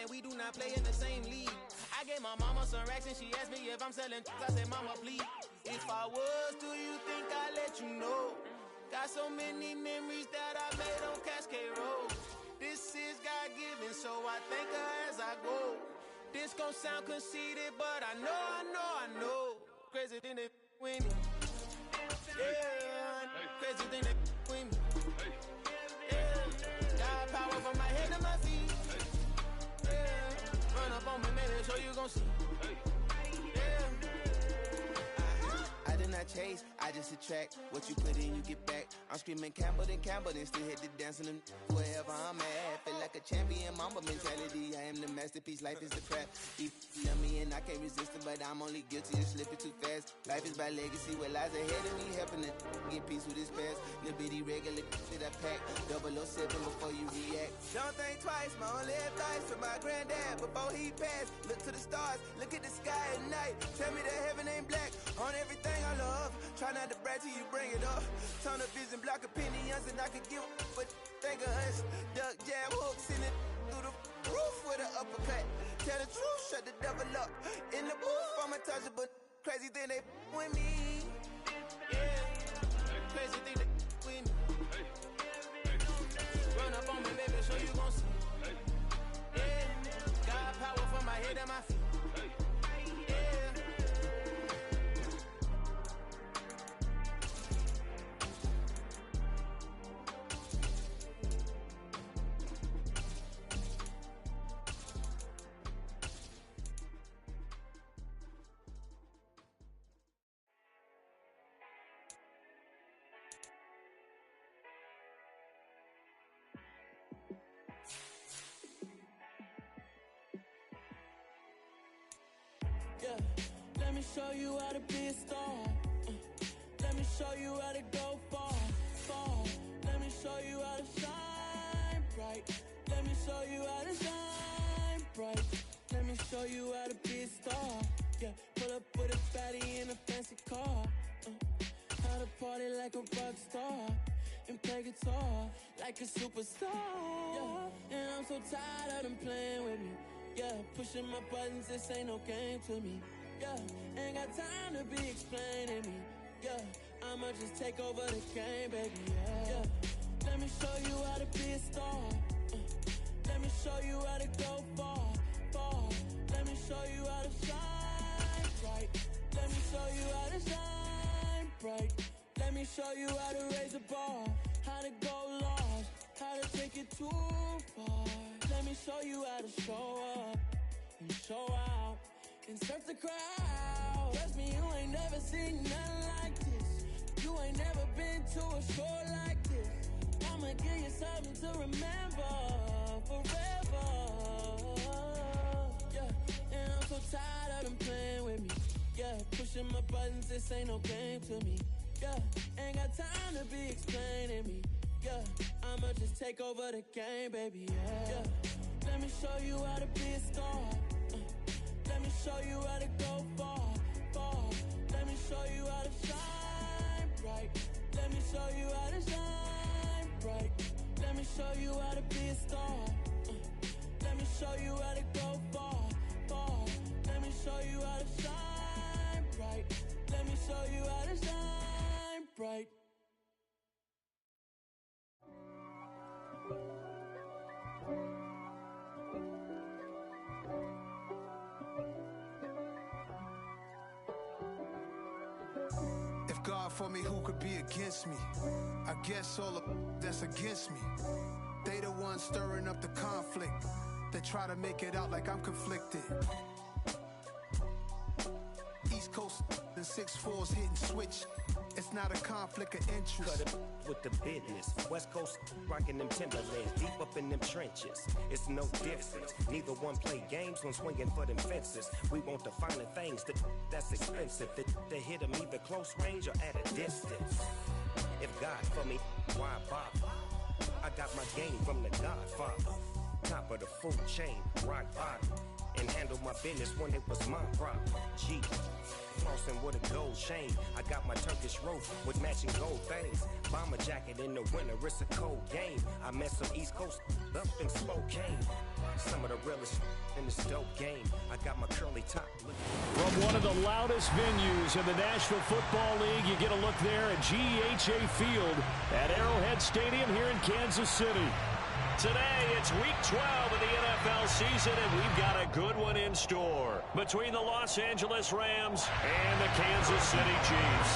man, we do not play in the same league. I gave my mama some racks and she asked me if I'm selling. I said, mama, please. If I was, do you think I'd let you know? Got so many memories that I made on Cascade Road. This is God-given, so I thank her as I go. This gon' sound conceited, but I know. Crazy thing that with me. Yeah, crazy thing that with me. Yeah, got power from my head to my feet. Yeah, run up on me, maybe so you gon' see. Yeah. I did not chase, I just attract. What you put in, you get back. I'm screaming Campbell, then still hit the dancing and wherever I'm at. Feel like a champion, mama mentality. I am the masterpiece, life is the crap. He love me and I can't resist it, but I'm only guilty of slipping too fast. Life is by legacy, what lies ahead of me, helping to get peace with this past. Little bitty regular that I pack, 007 before you react. Don't think twice, my only advice to my granddad before he passed. Look to the stars, look at the sky at night. Tell me that heaven ain't black on everything I love. Try not to brag till you bring it up. Turn up vision, block opinions, and I could give but think of us. Duck jab hooks in it through the roof with an uppercut. Tell the truth, shut the devil up. In the booth, I'm untouchable. Crazy thing they with me. Yeah, crazy thing they with me. Run up on me, baby, so you gon' see. Yeah, got power from my head and my feet. Yeah, let me show you how to be a star. Let me show you how to go far, far. Let me show you how to shine bright. Let me show you how to shine bright. Let me show you how to be a star. Yeah, pull up with a fatty in a fancy car. How to party like a rock star and play guitar like a superstar. Yeah, and I'm so tired of them playing with me. Yeah, pushing my buttons, this ain't no game to me. Yeah, ain't got time to be explaining me. Yeah, I'ma just take over the game, baby. Yeah, let me show you how to be a star. Let me show you how to go far, far. Let me show you how to shine bright. Let me show you how to shine bright. Let me show you how to raise a bar, how to go large, how to take it too far. Let me show you how to show up and show out and surf the crowd. Trust me, you ain't never seen nothing like this. You ain't never been to a show like this. I'ma give you something to remember forever. Yeah, and I'm so tired of them playing with me. Yeah, pushing my buttons, this ain't no game to me. Yeah, ain't got time to be explaining me. Yeah, I'ma just take over the game, baby. Yeah, let me show you how to be a star. Let me show you how to go far, far. Let me show you how to shine bright. Let me show you how to shine bright. Let me show you how to be a star. Let me show you how to go far, far. Let me show you how to shine bright. Let me show you how to shine bright. God for me, who could be against me? I guess all of that's against me. They the ones stirring up the conflict. They try to make it out like I'm conflicted. East Coast and 6'4's hitting switch. It's not a conflict of interest. Cut it with the business. West Coast rocking them Timberlands, deep up in them trenches. It's no difference. Neither one play games when swinging for them fences. We want the finer things that's expensive. That hit them either close range or at a distance. If God for me, why bother? I got my game from the Godfather. Top of the food chain, rock bottom. and handle my business when it was my problem. G. Flossing with a gold chain. I got my Turkish roof with matching gold things. Bomber jacket in the winter, it's a cold game. I met some East Coast up in Spokane. Some of the realest in this dope game. I got my curly top. From one of the loudest venues in the National Football League, you get a look there at GEHA Field at Arrowhead Stadium here in Kansas City. Today, it's week 12 of the NFL season, and we've got a good one in store between the Los Angeles Rams and the Kansas City Chiefs.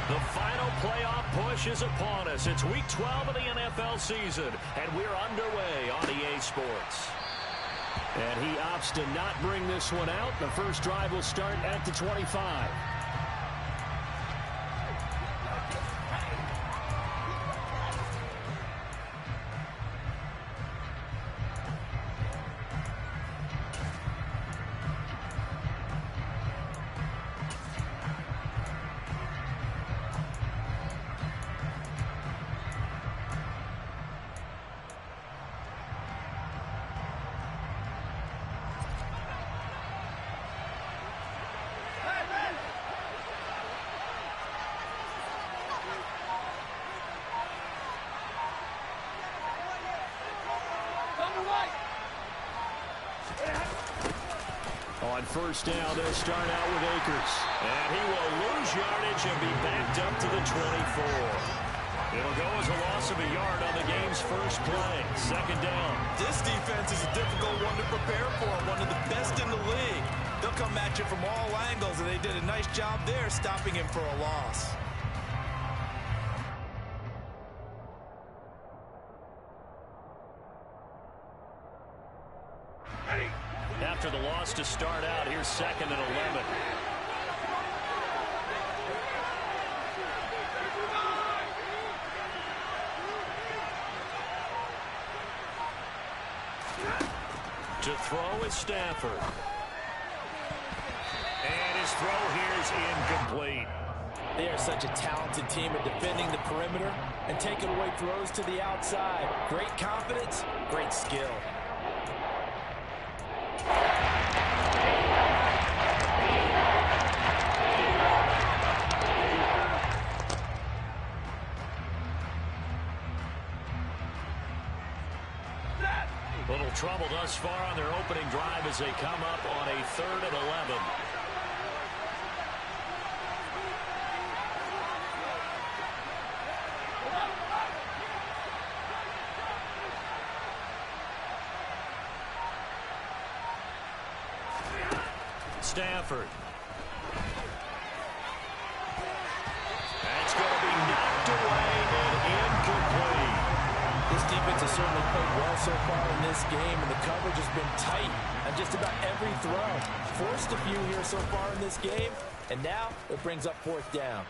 The final playoff push is upon us. It's week 12 of the NFL season, and we're underway on EA Sports. And he opts to not bring this one out. The first drive will start at the 25. On first down, they'll start out with Akers. And he will lose yardage and be backed up to the 24. It'll go as a loss of a yard on the game's first play. Second down. This defense is a difficult one to prepare for, one of the best in the league. They'll come at you from all angles, and they did a nice job there stopping him for a loss. After the loss to start out, here's second and 11. To throw is Stafford. And his throw here is incomplete. They are such a talented team at defending the perimeter and taking away throws to the outside. Great confidence, great skill. Little trouble thus far on their opening drive as they come up on a 3rd and 11. Stafford. That's going to be knocked away and incomplete. This defense has certainly played well so far in this game, and the coverage has been tight on just about every throw. Forced a few here so far in this game, and now it brings up 4th down.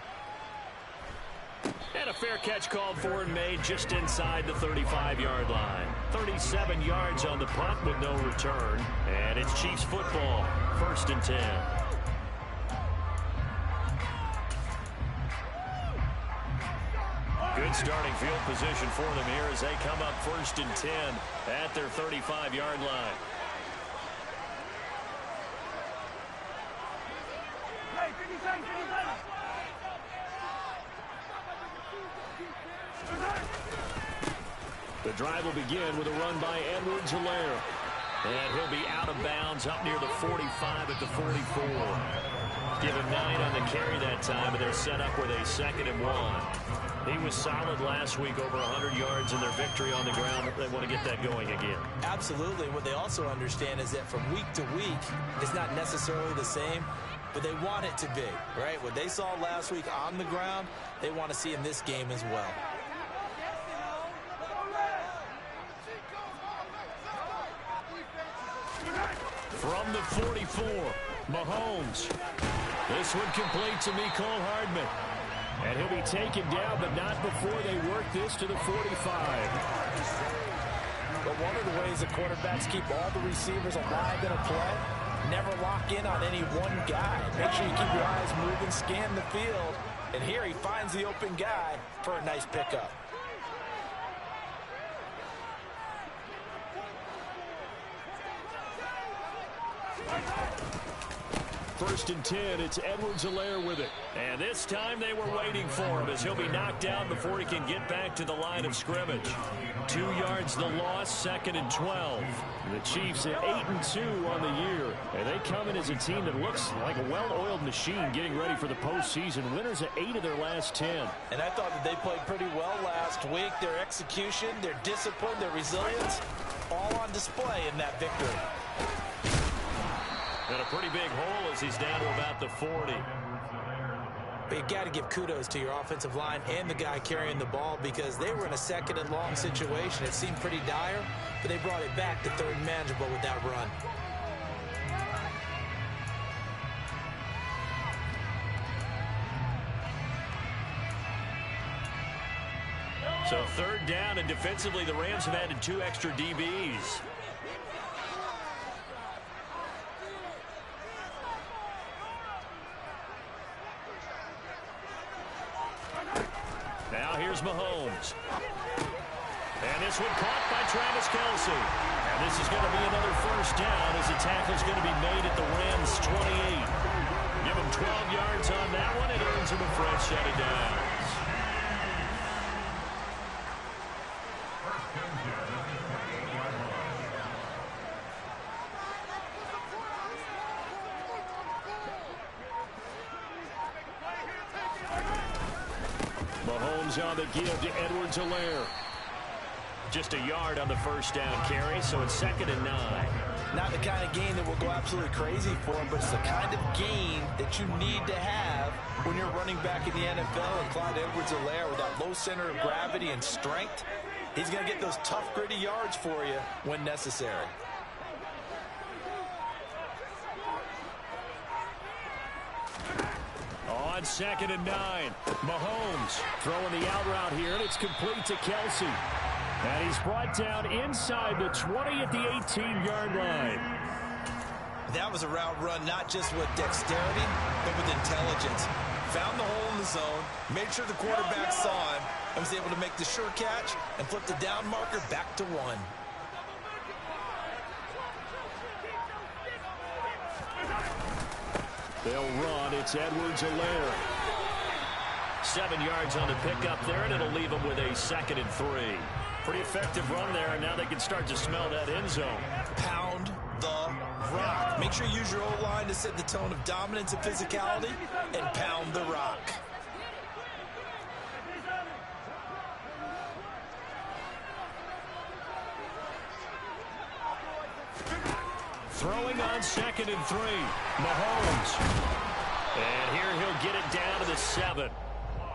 And a fair catch called for and made just inside the 35-yard line. 37 yards on the punt with no return. And it's Chiefs football, 1st and 10. Good starting field position for them here as they come up 1st and 10 at their 35-yard line. The drive will begin with a run by Edwards-Helaire. And he'll be out of bounds up near the 45 at the 44. Give him 9 on the carry that time, and they're set up with a 2nd and 1. He was solid last week, over 100 yards in their victory on the ground. They want to get that going again. Absolutely. What they also understand is that from week to week, it's not necessarily the same, but they want it to be, right? What they saw last week on the ground, they want to see in this game as well. From the 44, Mahomes. This one complete to Mecole Hardman. And he'll be taken down, but not before they work this to the 45. But one of the ways the quarterbacks keep all the receivers alive in a play, never lock in on any one guy. Make sure you keep your eyes moving, scan the field. And here he finds the open guy for a nice pickup. First and 10, it's Edwards-Helaire with it. And this time they were waiting for him as he'll be knocked down before he can get back to the line of scrimmage. 2 yards the loss, second and 12. The Chiefs at 8-2 on the year. And they come in as a team that looks like a well-oiled machine getting ready for the postseason. Winners of 8 of their last 10. And I thought that they played pretty well last week. Their execution, their discipline, their resilience, all on display in that victory. And a pretty big hole as he's down to about the 40. But you got to give kudos to your offensive line and the guy carrying the ball because they were in a second and long situation. It seemed pretty dire, but they brought it back to third and manageable with that run. So third down, and defensively the Rams have added 2 extra DBs. Now here's Mahomes. And this one caught by Travis Kelce. And this is going to be another first down as the tackle's going to be made at the Rams' 28. Give him 12 yards on that one. It earns him a fresh set of downs. Mahomes on the give to Edwards-Helaire. Just a yard on the first down carry, so it's second and 9. Not the kind of gain that will go absolutely crazy for him, but it's the kind of gain that you need to have when you're running back in the NFL. And Clyde Edwards-Helaire, with that low center of gravity and strength, he's going to get those tough, gritty yards for you when necessary. On second and 9, Mahomes throwing the out route here, and it's complete to Kelce. And he's brought down inside the 20 at the 18-yard line. That was a route run not just with dexterity, but with intelligence. Found the hole in the zone, made sure the quarterback saw him, and was able to make the sure catch and flip the down marker back to 1. They'll run. It's Edwards-Helaire. 7 yards on the pickup there, and it'll leave them with a second and 3. Pretty effective run there, and now they can start to smell that end zone. Pound the rock. Make sure you use your O-line to set the tone of dominance and physicality, and pound the rock. Throwing on second and 3. Mahomes. And here he'll get it down to the 7.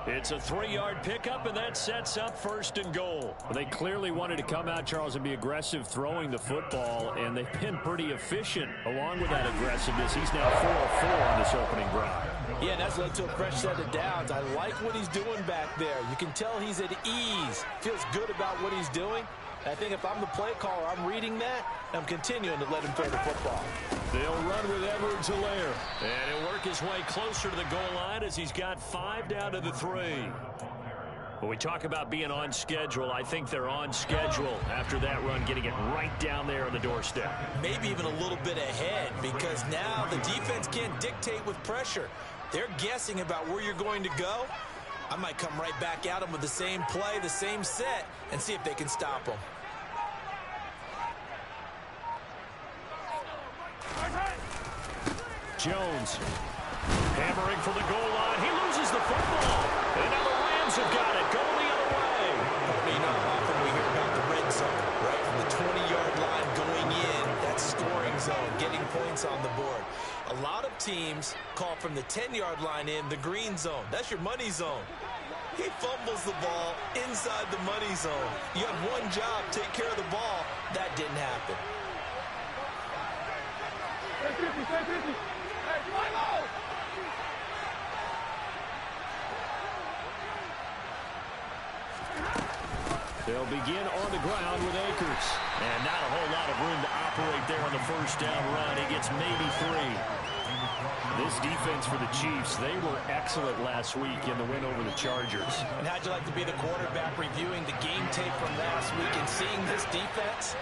It's a 3-yard pickup, and that sets up first and goal. Well, they clearly wanted to come out, Charles, and be aggressive throwing the football, and they've been pretty efficient along with that aggressiveness. He's now 4 of 4 on this opening drive. Yeah, that's led to a fresh set of downs. I like what he's doing back there. You can tell he's at ease. Feels good about what he's doing. I think if I'm the play caller, I'm reading that, and I'm continuing to let him throw the football. They'll run with Edwards-Helaire. And he'll work his way closer to the goal line as he's got 5 down to the 3. When we talk about being on schedule, I think they're on schedule after that run, getting it right down there on the doorstep. Maybe even a little bit ahead, because now the defense can't dictate with pressure. They're guessing about where you're going to go. I might come right back at them with the same play, the same set, and see if they can stop them. Jones hammering for the goal line. He loses the football. And now the Rams have got it. Going the other way. You know how often we hear about the red zone, right? From the 20-yard line going in, that scoring zone, getting points on the board. A lot of teams call from the 10-yard line in the green zone. That's your money zone. He fumbles the ball inside the money zone. You have one job, take care of the ball. That didn't happen. They'll begin on the ground with Akers. And not a whole lot of room to operate there on the first down run. He gets maybe 3. This defense for the Chiefs, they were excellent last week in the win over the Chargers. And how'd you like to be the quarterback reviewing the game tape from last week and seeing this defense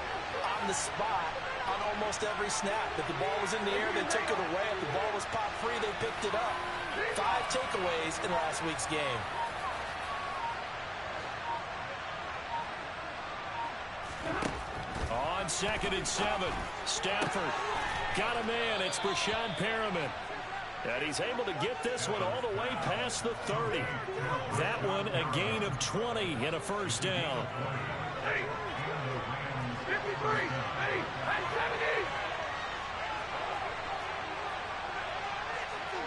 on the spot on almost every snap. If the ball was in the air, they took it away. If the ball was popped free, they picked it up. 5 takeaways in last week's game. On 2nd and 7, Stafford got a man. It's Breshad Perriman. And he's able to get this one all the way past the 30. That one a gain of 20 and a first down. Hey, 53, hey,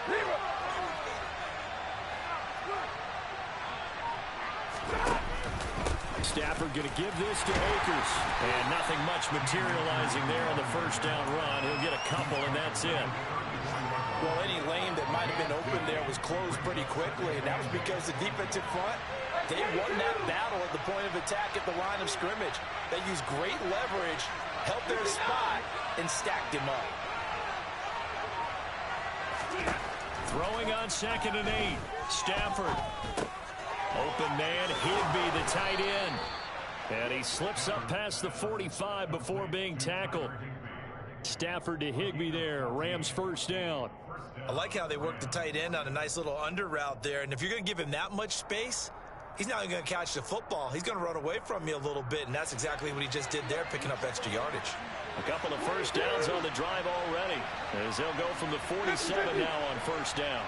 70. Stafford going to give this to Akers. And nothing much materializing there on the first down run. He'll get a couple, and that's it. Well, any lane that might have been open there was closed pretty quickly, and that was because the defensive front, they won that battle at the point of attack at the line of scrimmage. They used great leverage, held their spot, and stacked him up. Throwing on 2nd and 8. Stafford. Open man, Higbee, the tight end. And he slips up past the 45 before being tackled. Stafford to Higbee there. Rams first down. I like how they work the tight end on a nice little under route there. And if you're going to give him that much space, he's not going to catch the football. He's going to run away from you a little bit, and that's exactly what he just did there, picking up extra yardage. A couple of first downs on the drive already, as they'll go from the 47 now on first down.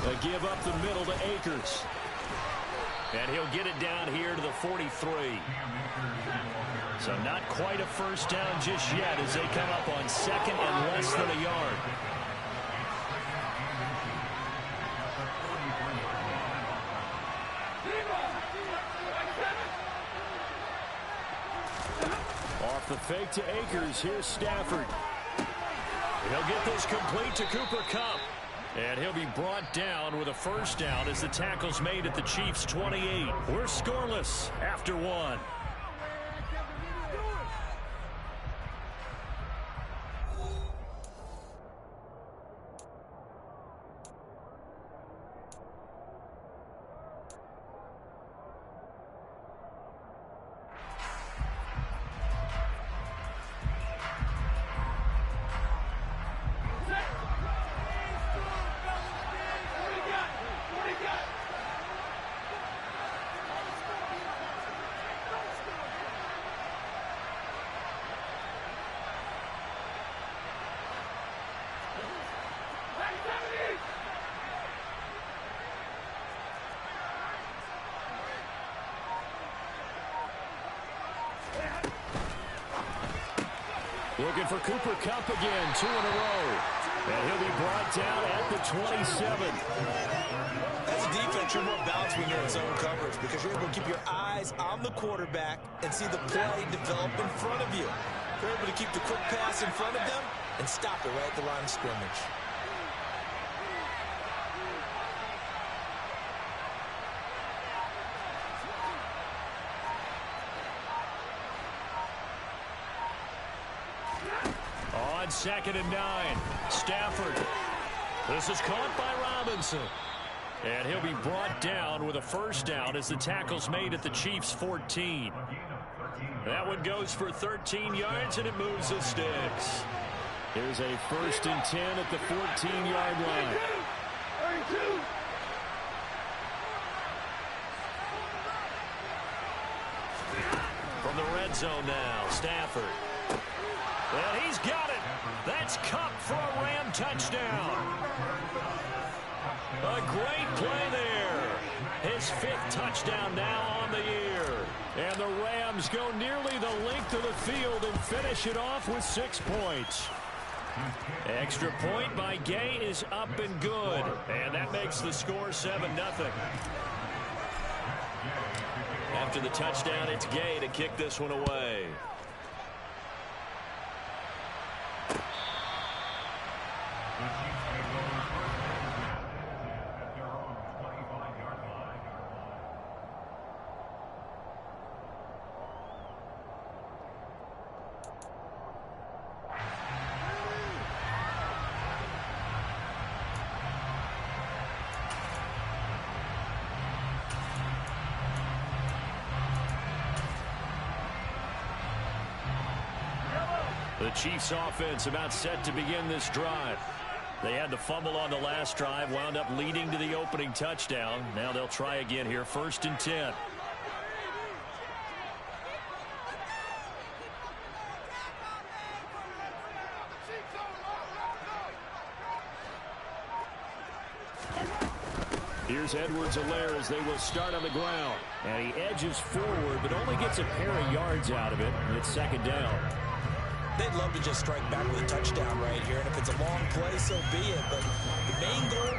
They give up the middle to Akers. And he'll get it down here to the 43. So not quite a first down just yet as they come up on 2nd and less than a yard. Off the fake to Akers. Here's Stafford. He'll get this complete to Cooper Kupp. And he'll be brought down with a first down as the tackle's made at the Chiefs' 28. We're scoreless after 1. Looking for Cooper Kupp again, 2 in a row. And he'll be brought down at the 27. As a defense, you're more balanced when you're in zone coverage because you're able to keep your eyes on the quarterback and see the play develop in front of you. You're able to keep the quick pass in front of them and stop it right at the line of scrimmage. On 2nd and 9, Stafford. This is caught by Robinson. And he'll be brought down with a first down as the tackle's made at the Chiefs' 14. That one goes for 13 yards, and it moves the sticks. Here's a 1st and 10 at the 14-yard line. From the red zone now, Stafford. And he's got it. That's Kupp for a Ram touchdown. A great play there. His 5th touchdown now on the year. And the Rams go nearly the length of the field and finish it off with 6 points. Extra point by Gay is up and good. And that makes the score 7-0. After the touchdown, it's Gay to kick this one away. The Chiefs offense about set to begin this drive. They had the fumble on the last drive, wound up leading to the opening touchdown. Now they'll try again here, 1st and 10. Here's Edwards-Helaire as they will start on the ground. And he edges forward, but only gets a pair of yards out of it. And it's 2nd down. They'd love to just strike back with a touchdown right here. And if it's a long play, so be it. But the main goal,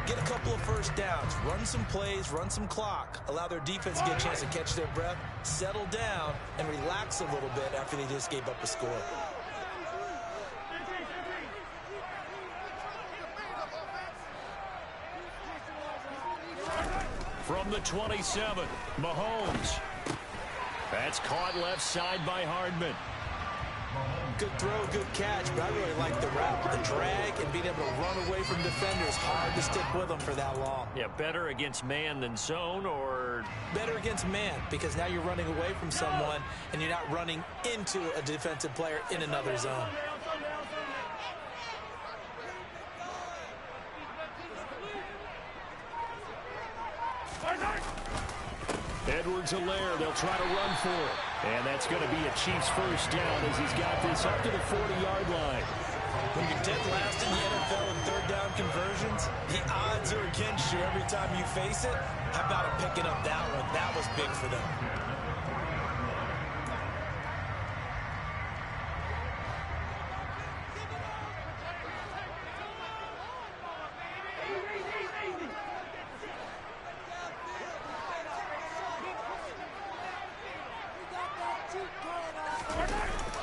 get a couple of first downs. Run some plays, run some clock. Allow their defense to get a chance to catch their breath, settle down, and relax a little bit after they just gave up a score. From the 27, Mahomes. That's caught left side by Hardman. Good throw, good catch, but I really like the route, the drag, and being able to run away from defenders. Hard to stick with them for that long. Yeah, better against man than zone, or? Better against man, because now you're running away from someone, and you're not running into a defensive player in another zone. Edwards-Helaire, they'll try to run for it. And that's going to be a Chiefs first down as he's got this up to the 40-yard line. When you're dead last in the NFL in third down conversions, the odds are against you every time you face it. How about him picking up that one? That was big for them.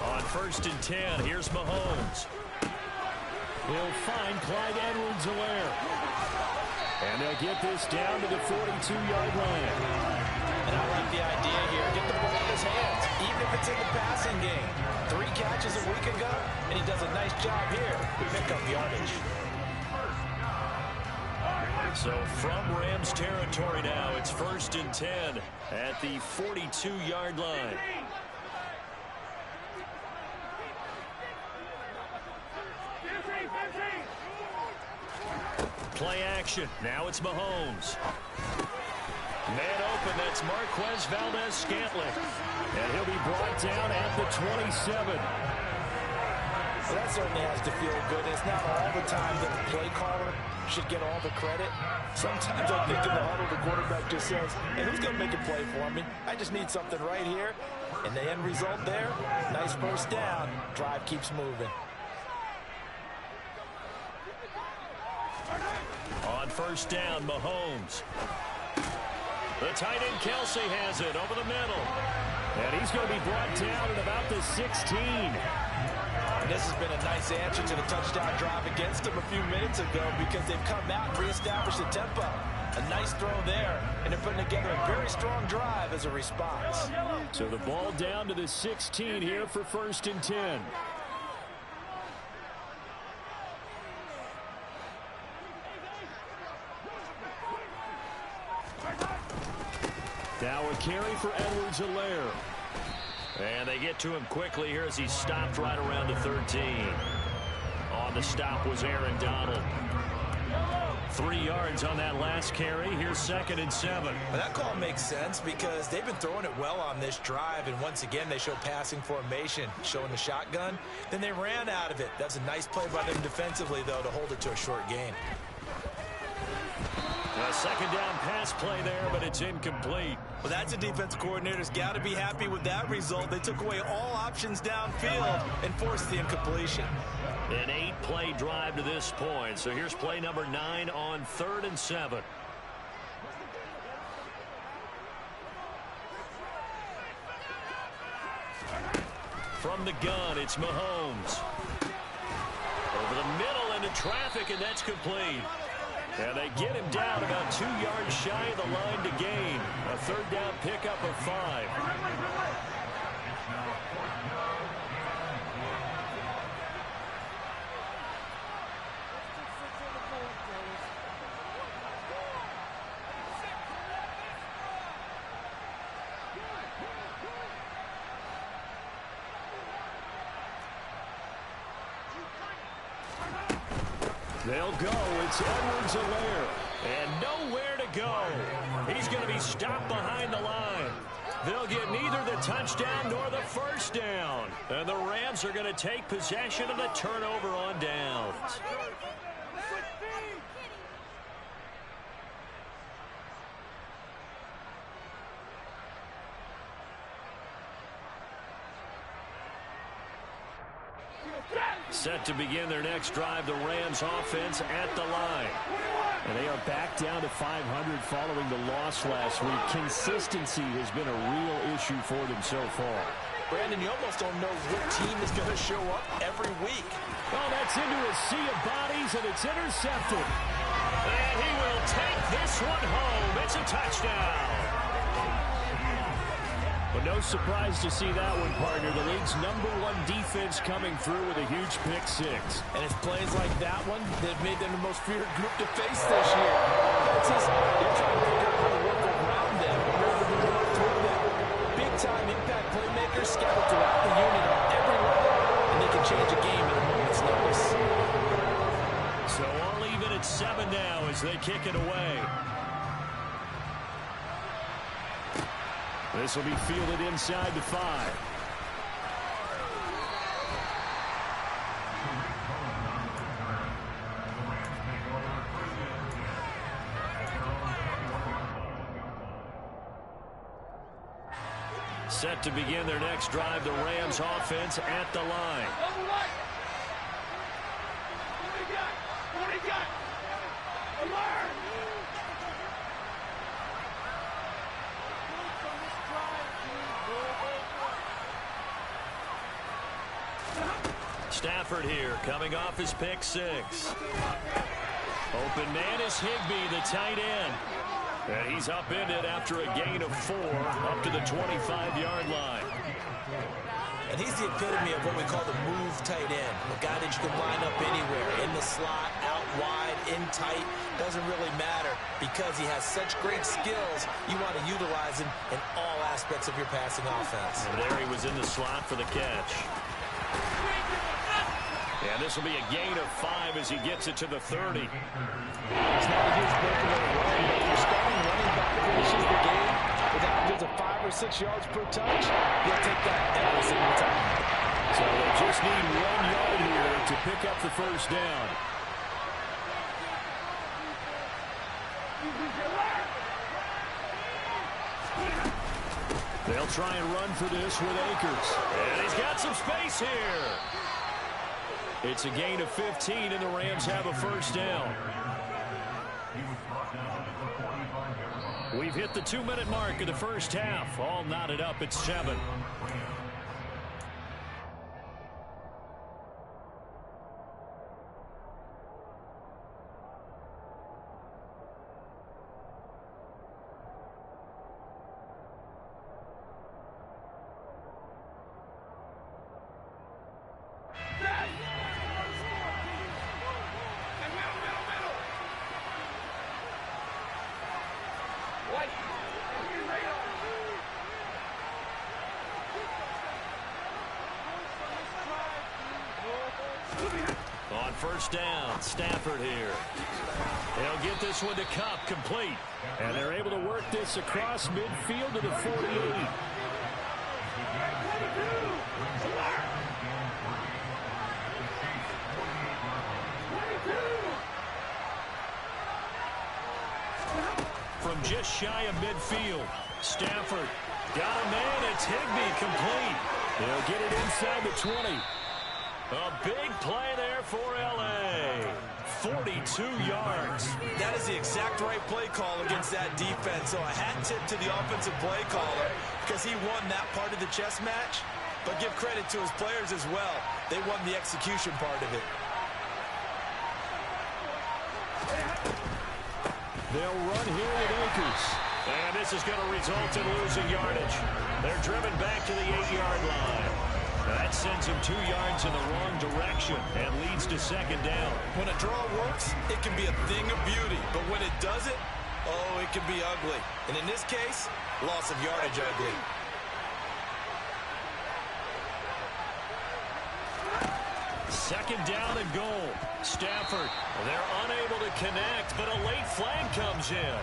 On 1st and 10, here's Mahomes. He'll find Clyde Edwards-Helaire. And they'll get this down to the 42-yard line. And I like the idea here. Get the ball in his hands, even if it's in the passing game. 3 catches a week ago, and he does a nice job here to pick up yardage. So from Rams territory now, it's 1st and 10 at the 42-yard line. Play action. Now it's Mahomes. Man open. That's Marquez Valdes-Scantling. And he'll be brought down at the 27. Well, that certainly has to feel good. It's not all the time that the play caller should get all the credit. Sometimes I think in the huddle, the quarterback just says, hey, who's going to make a play for me? I just need something right here. And the end result there, nice first down. Drive keeps moving. On 1st down, Mahomes. The tight end Kelsey has it over the middle. And he's going to be brought down at about the 16. And this has been a nice answer to the touchdown drive against them a few minutes ago because they've come out and reestablished the tempo. A nice throw there, and they're putting together a very strong drive as a response. So the ball down to the 16 here for 1st and 10. Now a carry for Edwards-Helaire. And they get to him quickly here as he stopped right around the 13. On the stop was Aaron Donald. 3 yards on that last carry. Here's 2nd and 7. Well, that call makes sense because they've been throwing it well on this drive, and once again they show passing formation, showing the shotgun. Then they ran out of it. That's a nice play by them defensively, though, to hold it to a short gain. A 2nd down pass play there, but it's incomplete. Well, that's a defensive coordinator's got to be happy with that result. They took away all options downfield and forced the incompletion. An 8-play drive to this point. So here's play number 9 on 3rd and 7. From the gun, it's Mahomes. Over the middle into traffic, and that's complete. And they get him down about 2 yards shy of the line to gain. A 3rd down pickup of 5. They'll go. It's Edwards-Helaire. And nowhere to go. He's going to be stopped behind the line. They'll get neither the touchdown nor the first down. And the Rams are going to take possession of the turnover on downs. Set to begin their next drive, the Rams offense at the line. And they are back down to 500 following the loss last week. Consistency has been a real issue for them so far. Brandon, you almost don't know what team is going to show up every week. Oh, that's into a sea of bodies, and it's intercepted. And he will take this one home. It's a touchdown. But no surprise to see that one, partner. The league's #1 defense coming through with a huge pick-6. And it's plays like that one that have made them the most feared group to face this year. That's just, they're trying to figure out how to work around them rather than work through them. Big-time impact playmakers scattered throughout the unit on every level, and they can change a game at a moment's notice. So all even at 7 now as they kick it away. This will be fielded inside the 5. Set to begin their next drive, the Rams offense at the line. Stafford here, coming off his pick-6. Open man is Higbee, the tight end. And he's upended after a gain of 4 up to the 25-yard line. And he's the epitome of what we call the move tight end. A guy that you can line up anywhere, in the slot, out wide, in tight. Doesn't really matter because he has such great skills. You want to utilize him in all aspects of your passing offense. And there he was in the slot for the catch. And this will be a gain of 5 as he gets it to the 30. It's not a huge breakaway run, but if your starting running back finishes the game with averages of 5 or 6 yards per touch, you'll take that every single time. So they just need 1 yard here to pick up the first down. They'll try and run for this with Akers. And he's got some space here. It's a gain of 15, and the Rams have a first down. We've hit the 2-minute mark of the first half. All knotted up at 7. On first down, Stafford here. They'll get this one to Kupp, complete. And they're able to work this across midfield to the 48. From just shy of midfield, Stafford got a man. It's Higbee, complete. They'll get it inside the 20. A big play there for L.A. 42 yards. That is the exact right play call against that defense. So a hat tip to the offensive play caller because he won that part of the chess match. But give credit to his players as well. They won the execution part of it. They'll run here with Akers. And this is going to result in losing yardage. They're driven back to the 8-yard line. That sends him 2 yards in the wrong direction and leads to second down. When a draw works, it can be a thing of beauty. But when it doesn't, oh, it can be ugly. And in this case, loss of yardage ugly. Second down and goal. Stafford, they're unable to connect, but a late flag comes in.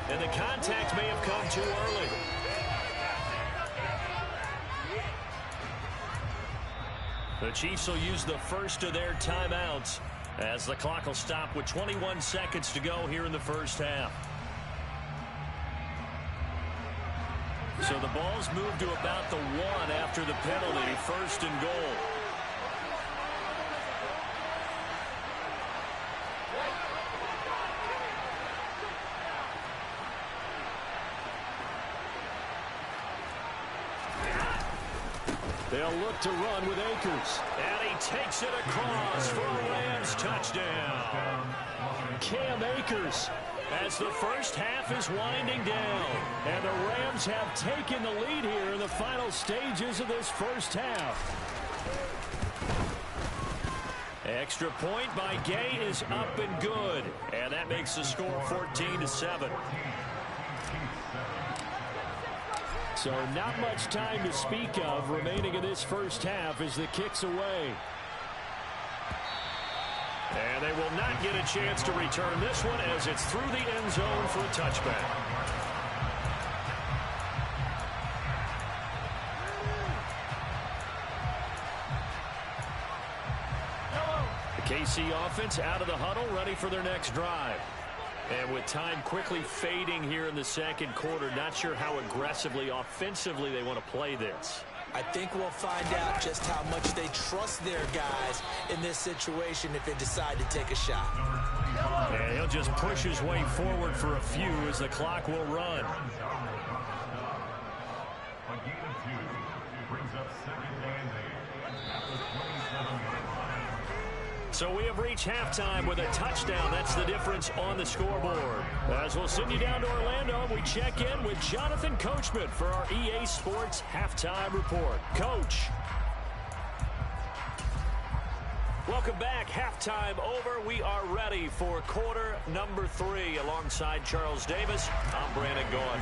And the contact may have come too early. The Chiefs will use the first of their timeouts as the clock will stop with 21 seconds to go here in the first half. So the ball's moved to about the 1 after the penalty, first and goal. They'll look to run with Akers. And he takes it across for a Rams touchdown. Cam Akers, as the first half is winding down. And the Rams have taken the lead here in the final stages of this first half. Extra point by Gay is up and good. And that makes the score 14-7. So not much time to speak of remaining in this first half as the kick's away. And they will not get a chance to return this one as it's through the end zone for a touchback. The KC offense out of the huddle, ready for their next drive. And with time quickly fading here in the second quarter, not sure how aggressively, offensively they want to play this. I think we'll find out just how much they trust their guys in this situation if they decide to take a shot. And he'll just push his way forward for a few as the clock will run. A gain of 2 brings up second and 8 at the 27-yard line. So we have reached halftime with a touchdown. That's the difference on the scoreboard. As we'll send you down to Orlando, we check in with Jonathan Coachman for our EA Sports Halftime Report. Coach. Welcome back. Halftime over. We are ready for quarter number 3 alongside Charles Davis. I'm Brandon Gaudin.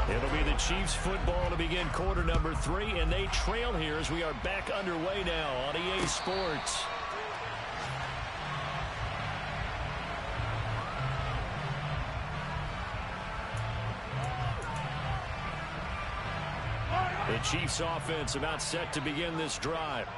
It'll be the Chiefs football to begin quarter number 3, and they trail here as we are back underway now on EA Sports. The Chiefs offense about set to begin this drive.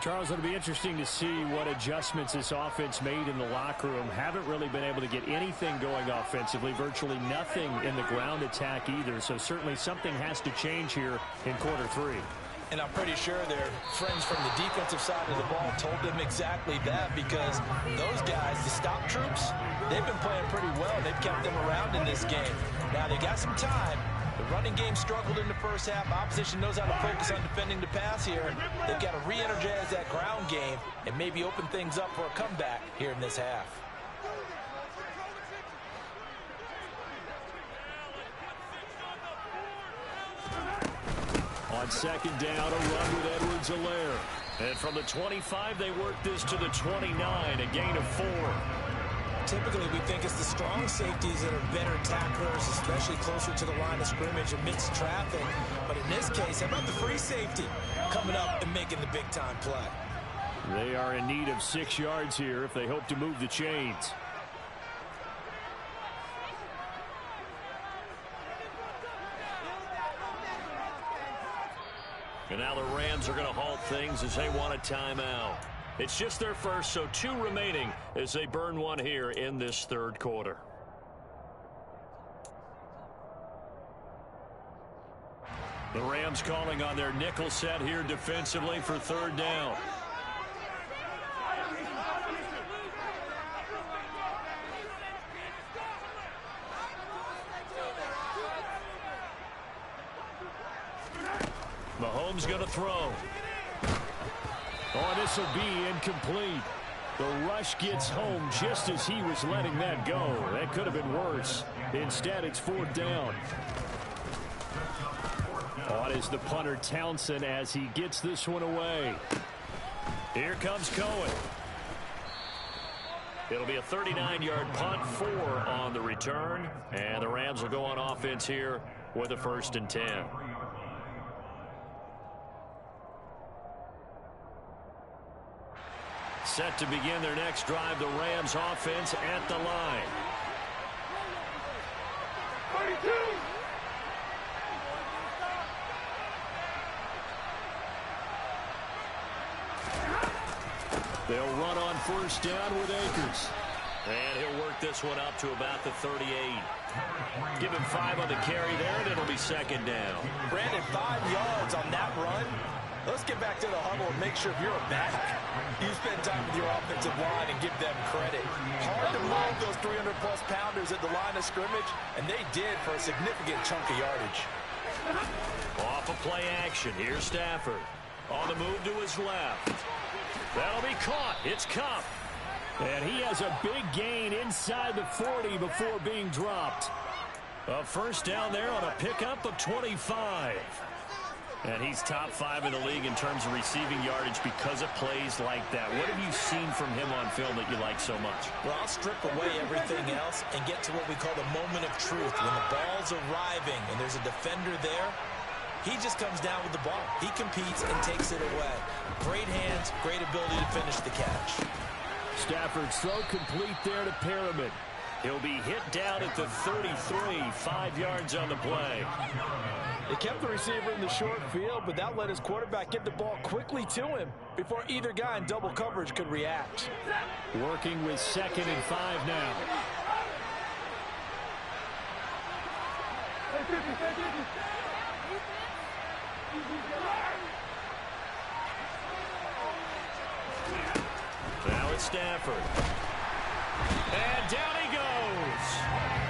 Charles, it'll be interesting to see what adjustments this offense made in the locker room. Haven't really been able to get anything going offensively, virtually nothing in the ground attack either. So certainly something has to change here in quarter 3. And I'm pretty sure their friends from the defensive side of the ball told them exactly that, because those guys, the stop troops, they've been playing pretty well. They've kept them around in this game. Now they got some time. The running game struggled in the first half. Opposition knows how to focus on defending the pass here. They've got to re-energize that ground game and maybe open things up for a comeback here in this half. On second down, a run with Edwards-Helaire. And from the 25, they work this to the 29, a gain of 4. Typically, we think it's the strong safeties that are better tacklers, especially closer to the line of scrimmage amidst traffic. But in this case, how about the free safety coming up and making the big-time play? They are in need of 6 yards here if they hope to move the chains. And now the Rams are going to halt things as they want a timeout. It's just their first, so 2 remaining as they burn one here in this third quarter. The Rams calling on their nickel set here defensively for third down. Mahomes going to throw. Oh, this will be incomplete. The rush gets home just as he was letting that go. That could have been worse. Instead, it's 4th down. On is the punter Townsend as he gets this one away. Here comes Cohen. It'll be a 39-yard punt, 4 on the return. And the Rams will go on offense here with a 1st and 10. Set to begin their next drive, the Rams offense at the line. 42. They'll run on first down with Akers. And he'll work this one up to about the 38. Give him 5 on the carry there, and it'll be second down. Brandon, 5 yards on that run. Let's get back to the huddle and make sure if you're a back, you spend time with your offensive line and give them credit. Hard to move those 300-plus pounders at the line of scrimmage, and they did for a significant chunk of yardage. Off of play action. Here's Stafford. On the move to his left. That'll be caught. It's Kupp. And he has a big gain inside the 40 before being dropped. A first down there on a pickup of 25. And he's top 5 in the league in terms of receiving yardage because of plays like that. What have you seen from him on film that you like so much? Well, I'll strip away everything else and get to what we call the moment of truth. When the ball's arriving and there's a defender there, he just comes down with the ball. He competes and takes it away. Great hands, great ability to finish the catch. Stafford's throw complete there to Perriman. He'll be hit down at the 33, 5 yards on the play. They kept the receiver in the short field, but that let his quarterback get the ball quickly to him before either guy in double coverage could react. Working with 2nd and 5 now. Now it's Stafford. And down he goes.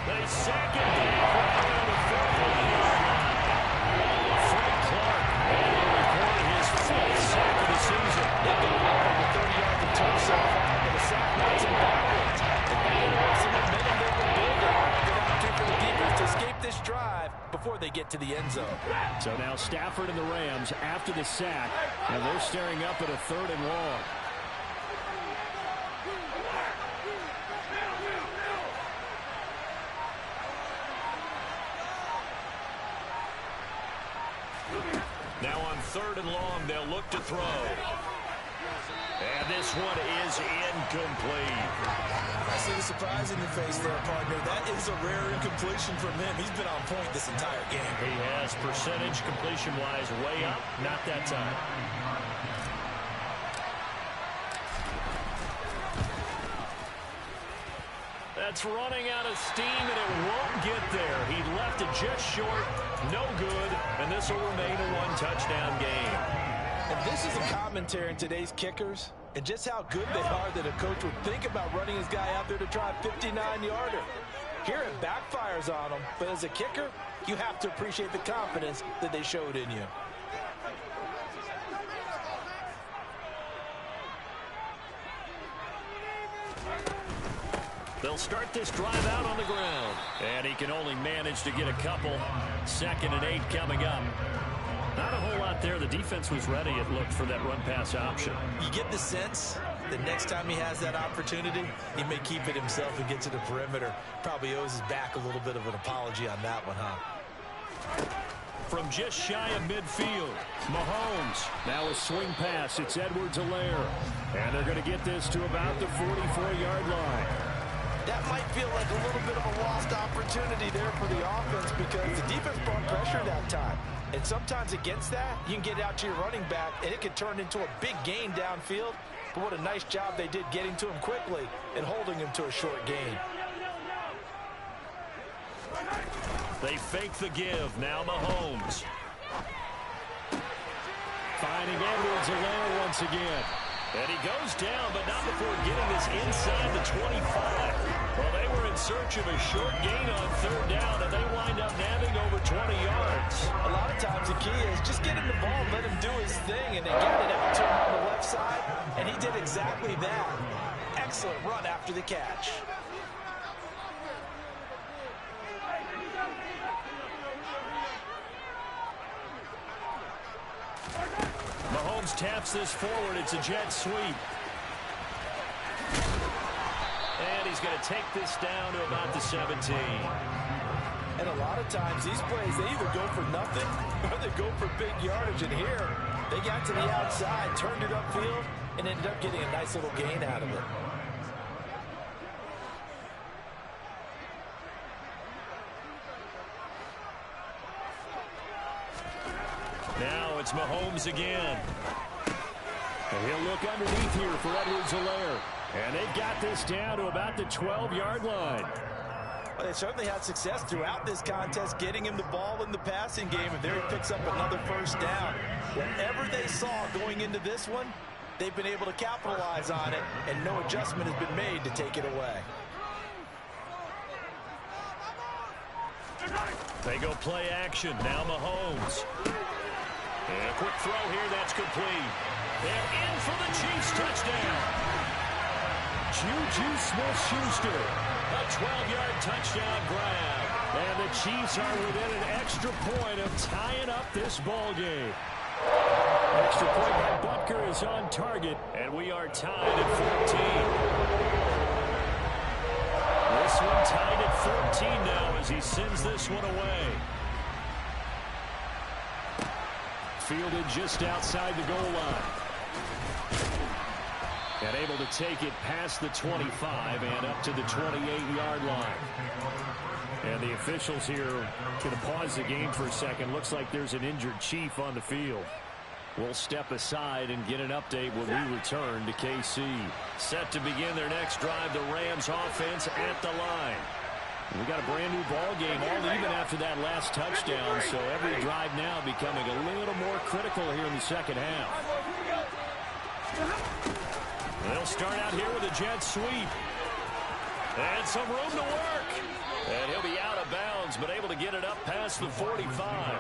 They sack it down on the 40-yard line. Frank Clark recorded his 5th sack of the season. They've been on the 30-yard return so far, but the sack knocks him backwards. The ball was some momentum they were building. Good opportunity for the defense to escape this drive before they get to the end zone. So now Stafford and the Rams after the sack, and they're staring up at a 3rd and long. Now on 3rd and long, they'll look to throw. And this one is incomplete. I see the surprise in your face there, partner. That is a rare incompletion from him. He's been on point this entire game. He has percentage completion-wise way up. Not that time. That's running out of steam, and it won't get there. He left it just short. No good, and this will remain a 1-touchdown game. And this is a commentary in today's kickers and just how good they are that a coach would think about running his guy out there to try a 59-yarder. Here it backfires on him, but as a kicker, you have to appreciate the confidence that they showed in you. They'll start this drive out on the ground. And he can only manage to get a couple. 2nd and 8 coming up. Not a whole lot there. The defense was ready, it looked, for that run-pass option. You get the sense that next time he has that opportunity, he may keep it himself and get to the perimeter. Probably owes his back a little bit of an apology on that one, huh? From just shy of midfield, Mahomes. Now a swing pass. It's Edwards-Helaire. And they're going to get this to about the 44-yard line. That might feel like a little bit of a lost opportunity there for the offense because the defense brought pressure that time. And sometimes against that, you can get out to your running back, and it can turn into a big gain downfield. But what a nice job they did getting to him quickly and holding him to a short gain. They fake the give. Now Mahomes. Finding Edwards-Helaire once again. And he goes down, but not before getting this inside the 25. Well, they were in search of a short gain on 3rd down, and they wind up nabbing over 20 yards. A lot of times the key is just get him the ball, let him do his thing, and they got it out to him on the left side, and he did exactly that. Excellent run after the catch. Mahomes taps this forward. It's a jet sweep. And he's going to take this down to about the 17. And a lot of times these plays, they either go for nothing or they go for big yardage. And here, They got to the outside, turned it upfield, and ended up getting a nice little gain out of it. Now it's Mahomes again. And he'll look underneath here for Edwards-Helaire. And they've got this down to about the 12-yard line. Well, they certainly had success throughout this contest getting him the ball in the passing game, and there he picks up another first down. Whatever they saw going into this one, they've been able to capitalize on it, and no adjustment has been made to take it away. They go play action. Now Mahomes. And a quick throw here. That's complete. They're in for the Chiefs touchdown. Juju Smith-Schuster. A 12-yard touchdown grab. And the Chiefs are within an extra point of tying up this ball game. Extra point by Butker is on target. And we are tied at 14. This one tied at 14 now as he sends this one away. Fielded just outside the goal line. And able to take it past the 25 and up to the 28-yard line. And the officials here going to pause the game for a second. Looks like there's an injured Chief on the field. We'll step aside and get an update when we return to KC. Set to begin their next drive, the Rams offense at the line. We got a brand new ball game, all even after that last touchdown, so every drive now becoming a little more critical here in the second half. They'll start out here with a jet sweep. And some room to work. And he'll be out of bounds, but able to get it up past the 45.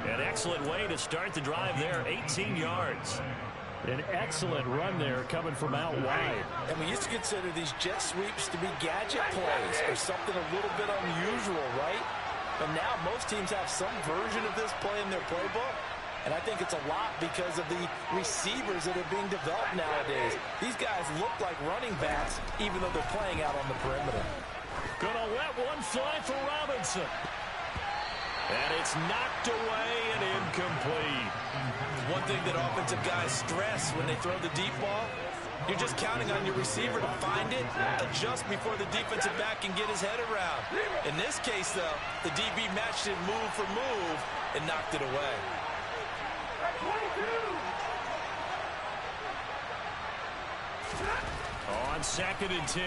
An excellent way to start the drive there, 18 yards. An excellent run there coming from out wide. And we used to consider these jet sweeps to be gadget plays or something a little bit unusual, right? But now most teams have some version of this play in their playbook. And I think it's a lot because of the receivers that are being developed nowadays. These guys look like running backs even though they're playing out on the perimeter. Gonna let one fly for Robinson. And it's knocked away and incomplete. One thing that offensive guys stress when they throw the deep ball, you're just counting on your receiver to find it, adjust before the defensive back can get his head around. In this case, though, the DB matched it move for move and knocked it away. On 2nd and 10,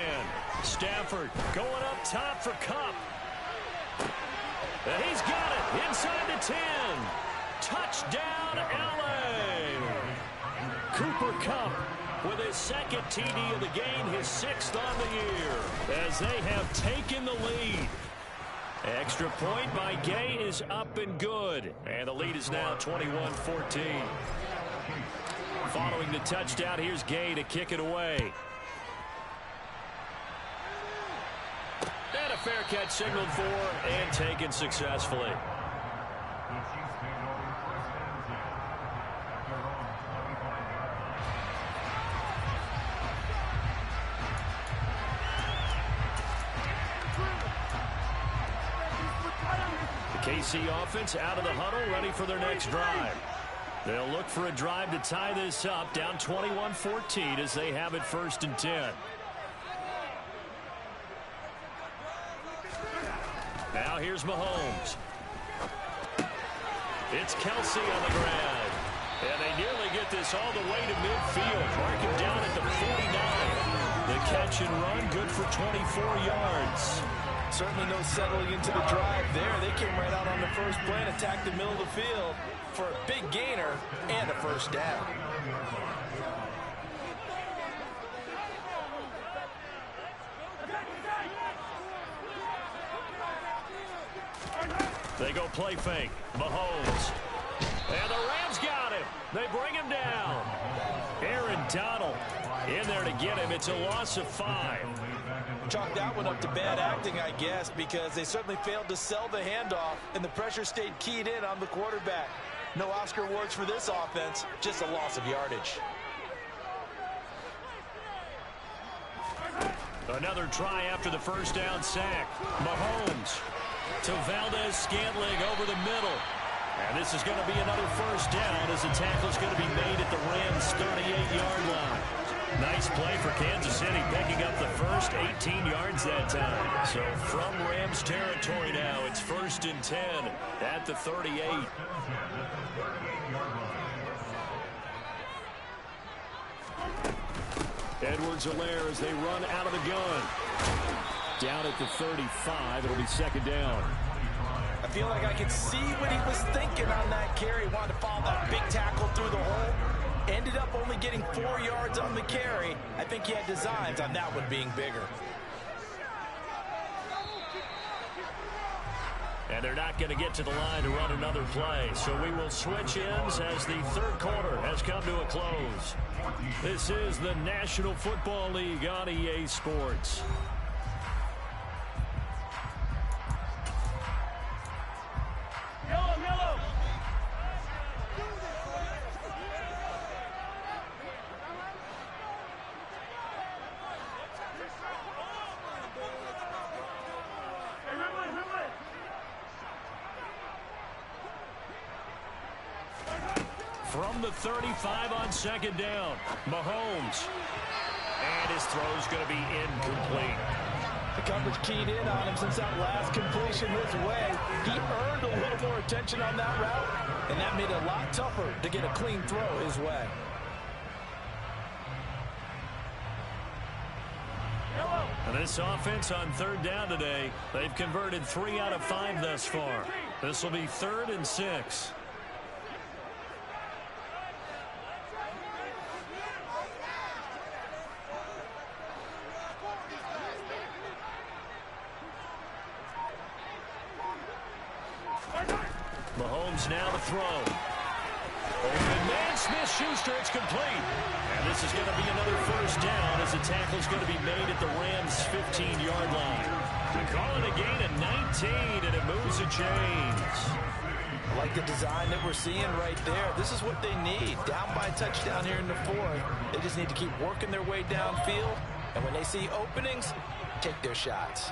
Stafford going up top for Kupp. And he's got it inside the 10. Touchdown, L.A. Cooper Kupp with his second TD of the game, his 6th on the year, as they have taken the lead. Extra point by Gay is up and good. And the lead is now 21-14. Following the touchdown, here's Gay to kick it away. And a fair catch signaled for and taken successfully. The KC offense out of the huddle, ready for their next drive. They'll look for a drive to tie this up, down 21-14 as they have it 1st and 10. Now here's Mahomes. It's Kelsey on the ground. And they nearly get this all the way to midfield. Mark him down at the 49. The catch and run, good for 24 yards. Certainly no settling into the drive there. They came right out on the first play and attacked the middle of the field for a big gainer and a first down. They go play fake. Mahomes. And the Rams got him. They bring him down. Aaron Donald in there to get him. It's a loss of 5. Chalk that one up to bad acting, I guess, because they certainly failed to sell the handoff, and the pressure stayed keyed in on the quarterback. No Oscar awards for this offense, just a loss of yardage. Another try after the first down sack. Mahomes to Valdez-Scantling over the middle. And this is going to be another first down as the tackle is going to be made at the Rams' 38-yard line. Nice play for Kansas City, picking up the first 18 yards that time. So from Rams territory now, it's 1st and 10 at the 38. Edwards-Helaire as they run out of the gun. Down at the 35, it'll be 2nd down. I feel like I could see what he was thinking on that carry. He wanted to follow that big tackle through the hole. Ended up only getting 4 yards on the carry. I think he had designs on that one being bigger. And they're not going to get to the line to run another play. So we will switch ends as the 3rd quarter has come to a close. This is the National Football League on EA Sports. From the 35 on 2nd down, Mahomes. And his throw's going to be incomplete. The coverage keyed in on him since that last completion his way. He earned a little more attention on that route, and that made it a lot tougher to get a clean throw his way. And this offense on 3rd down today, they've converted 3 out of 5 thus far. This will be 3rd and 6. Mahomes now to throw. Open man, Smith-Schuster, it's complete. And this is going to be another first down as the tackle is going to be made at the Rams' 15-yard line. They call it a gain of 19, and it moves the chains. I like the design that we're seeing right there. This is what they need. Down by a touchdown here in the 4th. They just need to keep working their way downfield. And when they see openings, take their shots.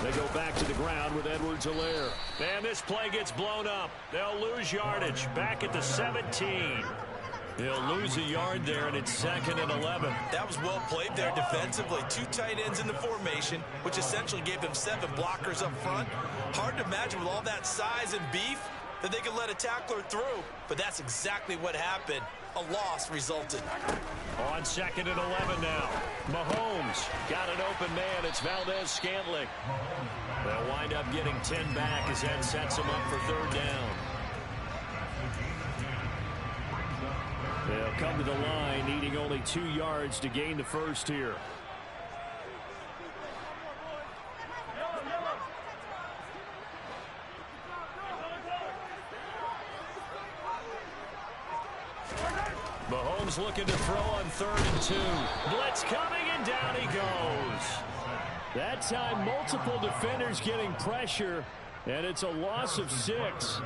They go back to the ground with Edwards-Helaire. And this play gets blown up. They'll lose yardage. Back at the 17. They'll lose a yard there, and it's 2nd and 11. That was well played there defensively. 2 tight ends in the formation, which essentially gave them 7 blockers up front. Hard to imagine with all that size and beef that they could let a tackler through, but that's exactly what happened. A loss resulted. On 2nd and 11 now. Mahomes got an open man. It's Valdez-Scantling. They'll wind up getting 10 back as that sets them up for 3rd down. They'll come to the line needing only 2 yards to gain the first here. Mahomes looking to throw on 3rd and 2. Blitz coming, and down he goes. That time, multiple defenders getting pressure, and it's a loss of 6.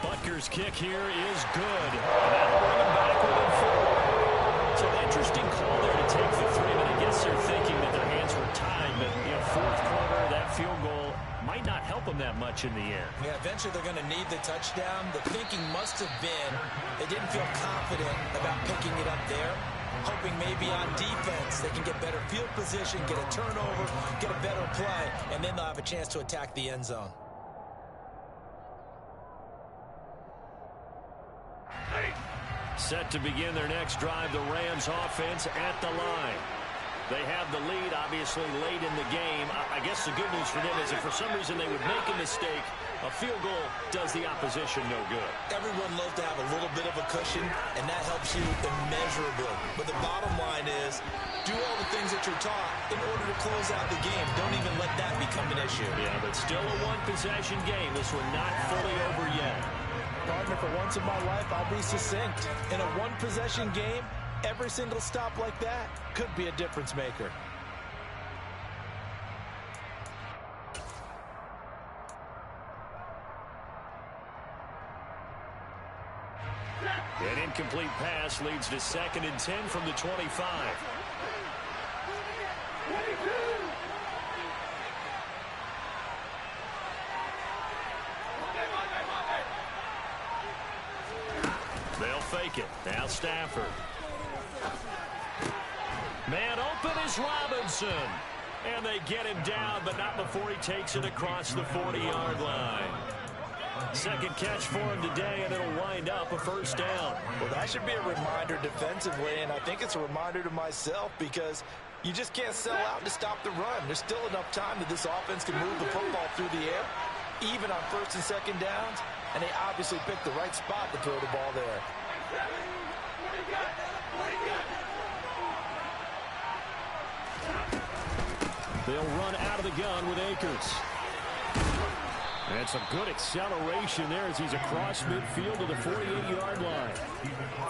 Butker's kick here is good. That'll bring him backward and forward. So an interesting call there to take the 3, but I guess they're thinking that their hands were tied. But, 4th quarter, that field goal might not help them that much in the air. Yeah, eventually they're going to need the touchdown. The thinking must have been they didn't feel confident about picking it up there, hoping maybe on defense they can get better field position, get a turnover, get a better play, and then they'll have a chance to attack the end zone. Set to begin their next drive, the Rams offense at the line. They have the lead, obviously, late in the game. I guess the good news for them is if for some reason they would make a mistake, a field goal does the opposition no good. Everyone loves to have a little bit of a cushion, and that helps you immeasurably. But the bottom line is, do all the things that you're taught in order to close out the game. Don't even let that become an issue. Yeah, but still a one-possession game. This one not fully over yet. Partner, for once in my life, I'll be succinct. In a one-possession game, every single stop like that could be a difference maker. An incomplete pass leads to 2nd and 10 from the 25. They'll fake it. Now Stafford. Man open is Robinson. And they get him down, but not before he takes it across the 40-yard line. Second catch for him today, and it'll wind up a first down. Well, that should be a reminder defensively, and I think it's a reminder to myself because you just can't sell out to stop the run. There's still enough time that this offense can move the football through the air, even on 1st and 2nd downs, and they obviously picked the right spot to throw the ball there. They'll run out of the gun with Akers. And some good acceleration there as he's across midfield to the 48-yard line.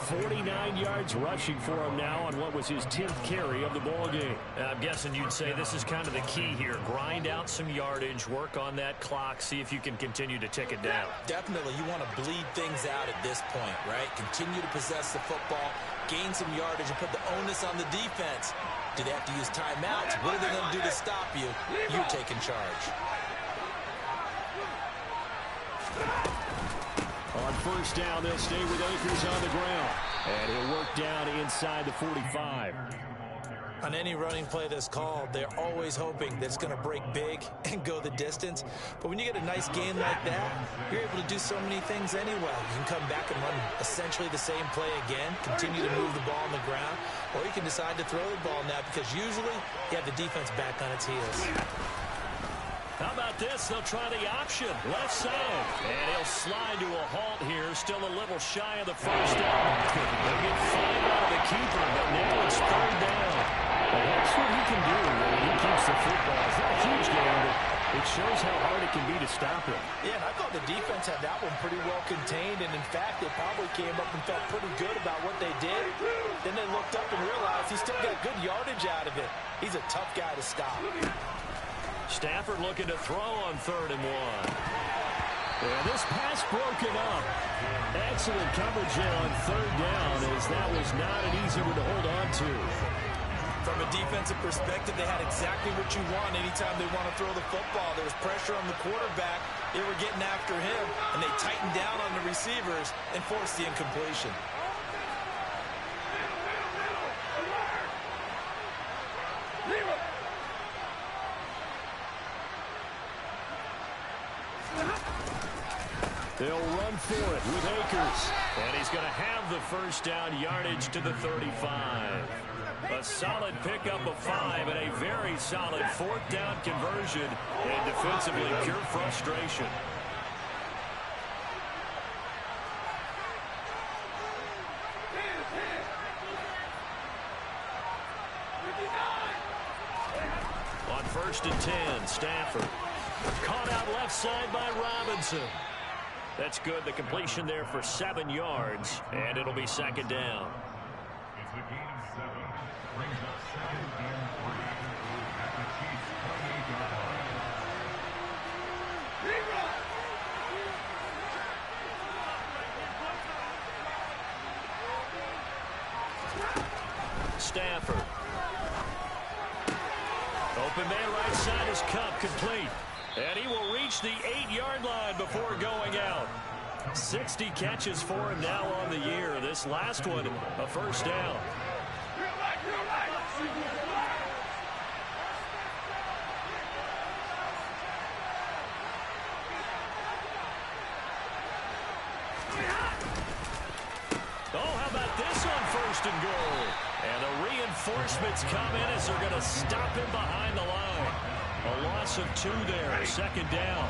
49 yards rushing for him now on what was his 10th carry of the ball game. I'm guessing you'd say this is kind of the key here. Grind out some yardage, work on that clock, see if you can continue to tick it down. Definitely, you want to bleed things out at this point, right? Continue to possess the football, gain some yardage, and put the onus on the defense. Do they have to use timeouts? What are they going to do to stop you? You're taking charge. On first down, they'll stay with Akers on the ground. And he'll work down inside the 45. On any running play that's called, they're always hoping that it's going to break big and go the distance. But when you get a nice game like that, you're able to do so many things anyway. You can come back and run essentially the same play again, continue to move the ball on the ground, or you can decide to throw the ball now because usually you have the defense back on its heels. How about this? They'll try the option. Left side. And he'll slide to a halt here. Still a little shy of the first down. They'll get 5 out of the keeper, but now it's 3rd down. And that's what he can do when he keeps the football. It's not a huge game, but it shows how hard it can be to stop him. Yeah, and I thought the defense had that one pretty well contained, and in fact, they probably came up and felt pretty good about what they did. Then they looked up and realized he still got good yardage out of it. He's a tough guy to stop. Stafford looking to throw on 3rd and 1. And this pass broken up. Excellent coverage there on 3rd down, as that was not an easy one to hold on to. From a defensive perspective, they had exactly what you want anytime they want to throw the football. There was pressure on the quarterback. They were getting after him, and they tightened down on the receivers and forced the incompletion. They'll run for it with Akers. And he's going to have the first down yardage to the 35. A solid pickup of 5 and a very solid 4th down conversion. And defensively, pure frustration. On 1st and 10, Stafford. Caught out left side by Robinson. That's good. The completion there for 7 yards, and it'll be 2nd down. It's a gain of 7. Brings up 2nd and 3 at the Chiefs' 28-yard line. Stafford. Open man right side is Cup, complete. And he will reach the 8-yard line before going out. 60 catches for him now on the year. This last one, a first down. Oh, how about this on 1st and goal? And the reinforcements come in as they're going to stop him behind the line. A loss of 2 there, 2nd down.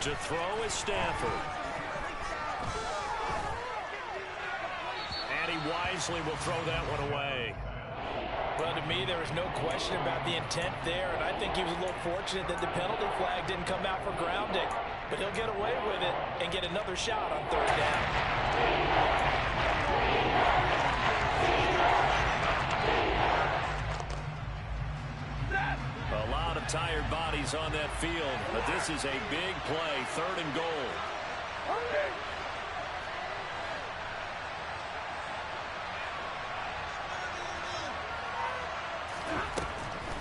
To throw is Stafford. And he wisely will throw that one away. Well, to me, there was no question about the intent there, and I think he was a little fortunate that the penalty flag didn't come out for grounding. But he'll get away with it and get another shot on 3rd down. tired bodies on that field, but this is a big play, 3rd and goal.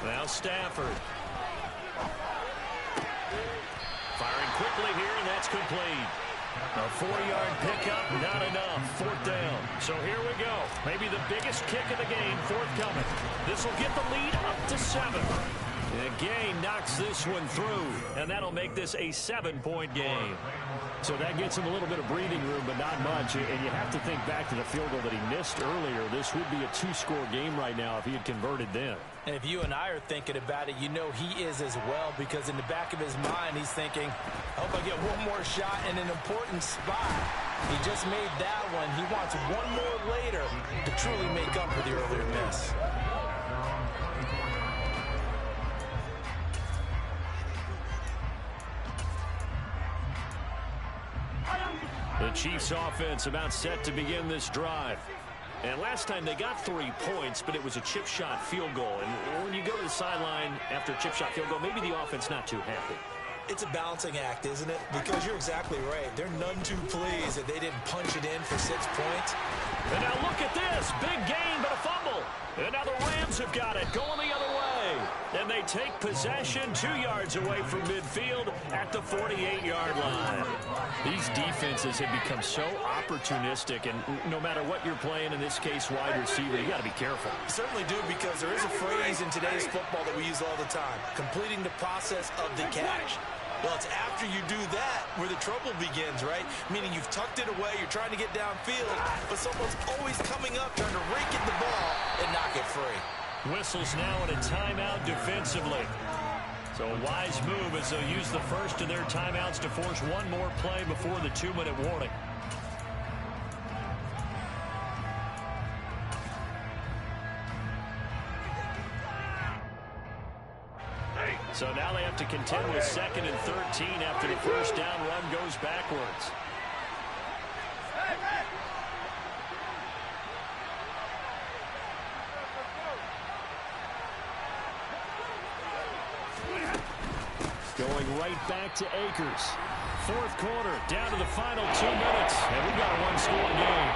Now Stafford. Firing quickly here, and that's complete. A 4-yard pickup, not enough. 4th down. So here we go. Maybe the biggest kick of the game forthcoming. This will get the lead up to 7. And Gay knocks this one through, and that'll make this a 7-point game. So that gets him a little bit of breathing room, but not much. And you have to think back to the field goal that he missed earlier. This would be a 2-score game right now if he had converted then. And if you and I are thinking about it, you know he is as well, because in the back of his mind, he's thinking, I hope I get one more shot in an important spot. He just made that one. He wants one more later to truly make up for the earlier miss. The Chiefs offense about set to begin this drive. And last time they got 3 points, but it was a chip shot field goal. And when you go to the sideline after a chip shot field goal, maybe the offense not too happy. It's a balancing act, isn't it? Because you're exactly right. They're none too pleased that they didn't punch it in for 6 points. And now look at this. Big gain, but a fumble. And now the Rams have got it, going the other way. And they take possession 2 yards away from midfield at the 48-yard line. These defenses have become so opportunistic, and no matter what you're playing, in this case wide receiver, you got to be careful. You certainly do, because there is a phrase in today's football that we use all the time, completing the process of the catch. Well, it's after you do that where the trouble begins, right? Meaning you've tucked it away, you're trying to get downfield, but someone's always coming up trying to rake at the ball and knock it free. Whistles now and a timeout defensively. So a wise move as they'll use the first of their timeouts to force one more play before the 2-minute warning. So now they have to contend with 2nd and 13 after the first down run goes backwards. Going right back to Akers. 4th quarter, down to the final 2 minutes, and we've got a 1-score game.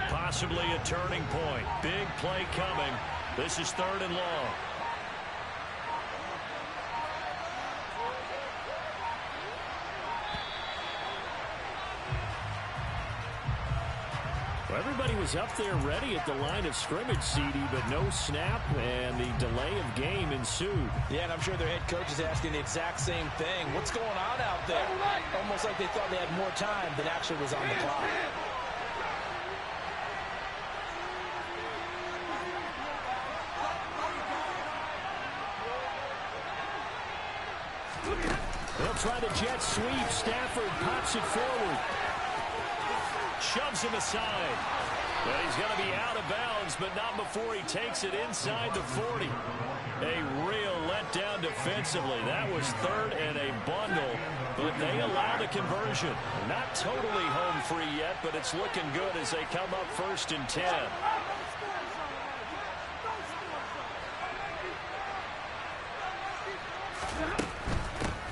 Possibly a turning point. Big play coming. This is 3rd and long. Well, everybody was up there ready at the line of scrimmage, CD, but no snap, and the delay of game ensued. Yeah, and I'm sure their head coach is asking the exact same thing. What's going on out there? Almost like they thought they had more time than actually was on the clock. They'll try the jet sweep. Stafford pops it forward. Shoves him aside. Well, he's going to be out of bounds, but not before he takes it inside the 40. A real letdown defensively. That was 3rd and a bundle, but they allow the conversion. Not totally home free yet, but it's looking good as they come up 1st and 10.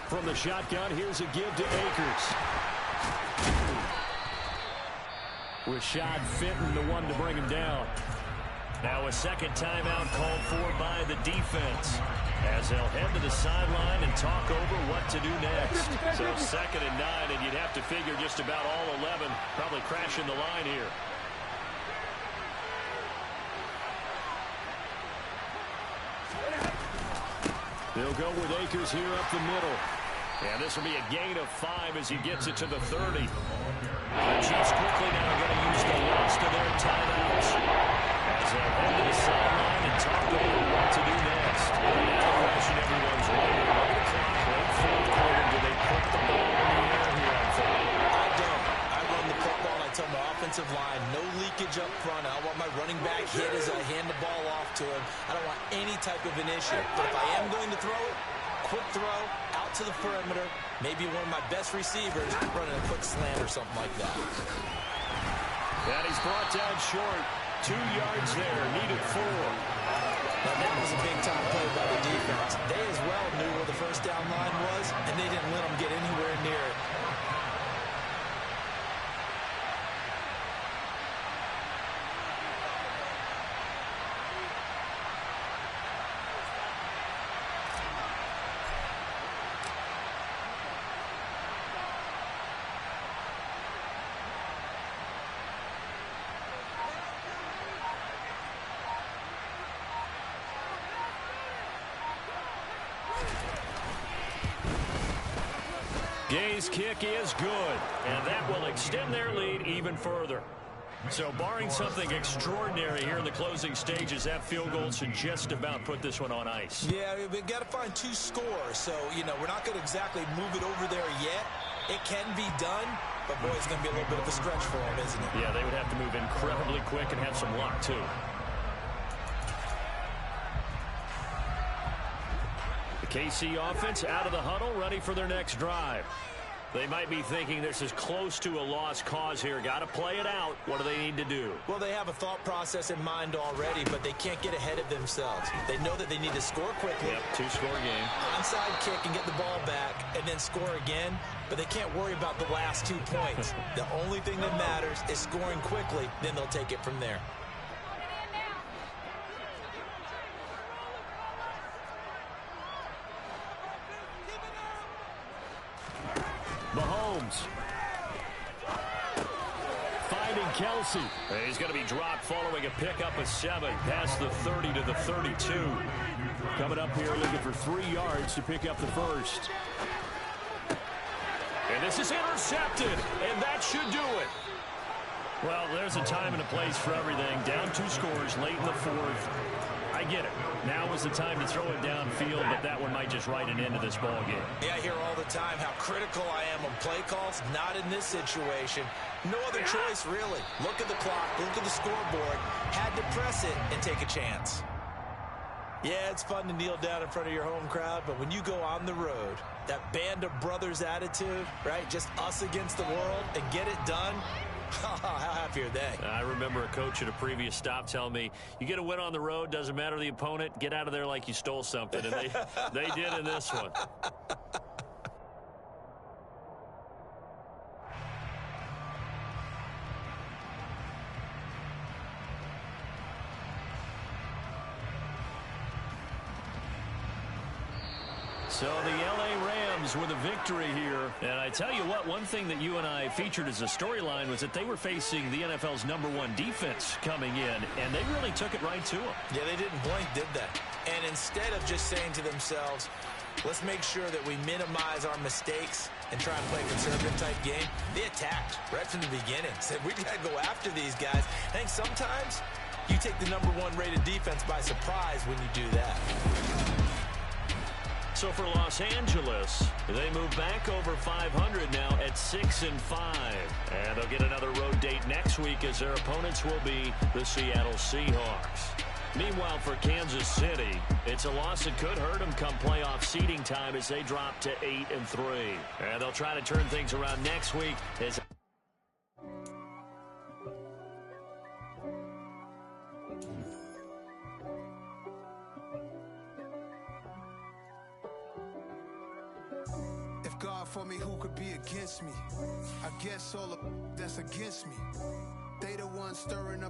From the shotgun, here's a give to Akers. Rashad Fenton, the one to bring him down. Now a 2nd timeout called for by the defense, as they'll head to the sideline and talk over what to do next. So 2nd and 9, and you'd have to figure just about all 11 probably crashing the line here. They'll go with Akers here up the middle. And this will be a gain of 5 as he gets it to the 30. The Chiefs quickly now going to use the last of their timeouts as they'll head to the sideline and talk over what to do next. And now the question everyone's wondering, on the clock, late 4th quarter, do they put the ball in the running back hit as I hand the ball off to him. I don't want any type of an issue. But if I am going to throw it, quick throw, out to the perimeter, maybe one of my best receivers running a quick slant or something like that. And he's brought down short. 2 yards there, needed 4. Now that was a big-time play by the defense. They as well knew where the first down line was, and they didn't let them get anywhere near it. Gay's kick is good, and that will extend their lead even further. So barring something extraordinary here in the closing stages, that field goal should just about put this one on ice. Yeah, we've got to find 2 scores. So, we're not going to exactly move it over there yet. It can be done, but, boy, it's going to be a little bit of a stretch for them, isn't it? Yeah, they would have to move incredibly quick and have some luck, too. KC offense out of the huddle, ready for their next drive. They might be thinking this is close to a lost cause here. Got to play it out. What do they need to do? Well, they have a thought process in mind already, but they can't get ahead of themselves. They know that they need to score quickly. Yep, 2-score game. Onside kick and get the ball back and then score again, but they can't worry about the last 2 points. The only thing that matters is scoring quickly, then they'll take it from there. Mahomes finding Kelsey. He's going to be dropped following a pickup of 7 past the 30 to the 32. Coming up here looking for 3 yards to pick up the first. And this is intercepted, and that should do it. Well, there's a time and a place for everything. Down 2 scores late in the 4th. I get it. Now is the time to throw it downfield, but that one might just write an end to this ball game. Yeah, I hear all the time how critical I am on play calls. Not in this situation. No other choice, really. Look at the clock. Look at the scoreboard. Had to press it and take a chance. Yeah, it's fun to kneel down in front of your home crowd, but when you go on the road, that band of brothers attitude, right? Just us against the world and get it done. How happy are they? I remember a coach at a previous stop telling me, you get a win on the road, doesn't matter the opponent, get out of there like you stole something. And they did in this one. So the L.A. Rams with a victory here. And I tell you what, one thing that you and I featured as a storyline was that they were facing the NFL's #1 defense coming in, and they really took it right to them. Yeah, they didn't blink, did they? And instead of just saying to themselves, let's make sure that we minimize our mistakes and try and play a conservative-type game, they attacked right from the beginning. Said, we got to go after these guys. I think sometimes you take the #1 rated defense by surprise when you do that. So for Los Angeles, they move back over 500 now at 6-5. And they'll get another road date next week as their opponents will be the Seattle Seahawks. Meanwhile, for Kansas City, it's a loss that could hurt them come playoff seeding time as they drop to 8-3. And they'll try to turn things around next week as... God for me, who could be against me? I guess all of that's against me. They the ones stirring up